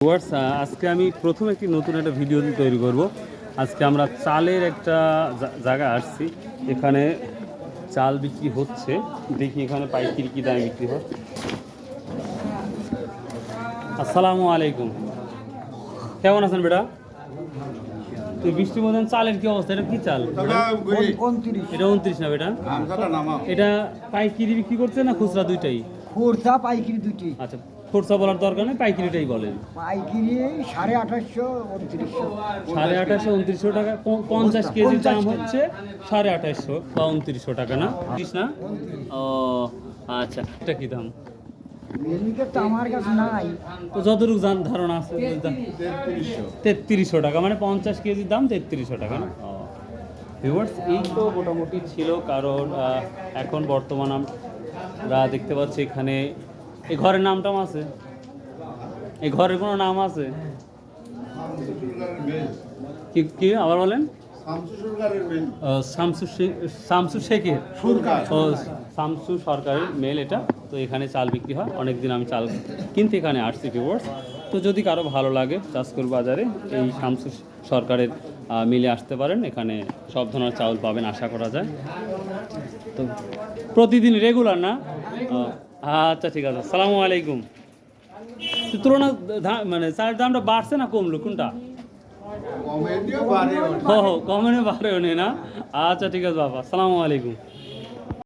Viewers, আজকে আমি প্রথম একটি নতুন একটা ভিডিও তৈরি করব। আজকে আমরা চালের একটা জায়গায় আসছি। এখানে চাল বিক্রি হচ্ছে, দেখি এখানে পাইকারি কি দামে বিক্রি হয়। আসসালামু আলাইকুম, কেমন আছেন বেটা? তুই বৃষ্টির মধ্যে চালের কি অবস্থা? এটা কি চাল? এটা 29 না বেটা? এটা পাইকারি বিক্রি করছে না খুচরা দুইটাই? খুচরা পাইকারি দুটি। আচ্ছা, খুচরা বলার দরকার নেই, পাইকারিটাই বলেন। পাইকারি 2850 2900। 2850 2900 টাকা। 50 কেজি দাম হচ্ছে 2850 বা 2900 টাকা না? বুঝিস না? ও আচ্ছা, এটা কি দাম? এদিকে তো আমার কাছে নাই। তো যতটুকু ধারণা আছে 3300 টাকা, মানে 50 কেজির দাম 3300 টাকা না? ভিউয়ার্স, এই তো মোটামুটি ছিল, কারণ এখন বর্তমান আমরা দেখতে পাচ্ছি এখানে এই ঘরের নামটাম আছে, এই ঘরের কোনো নাম আছে কি কি আবার বলেন? শামসু শেখের ও শামসু সরকারের মেল এটা। তো এখানে চাল বিক্রি হয়, অনেকদিন আমি চাল কিনতে এখানে আসছি ভিউয়ার্স। তো যদি কারো ভালো লাগে চাষকুর বাজারে এই শামসু সরকারের মিলে আসতে পারেন, এখানে সব ধরনের চাউল পাবেন আশা করা যায়। তো প্রতিদিন রেগুলার না? আচ্ছা ঠিক আছে, আসসালামু আলাইকুম। তুলনা মানে চালের দামটা বাড়ছে না কমলো, কোনটা? কমে বাড়েও না? আচ্ছা ঠিক আছে বাবা, আসসালামু আলাইকুম।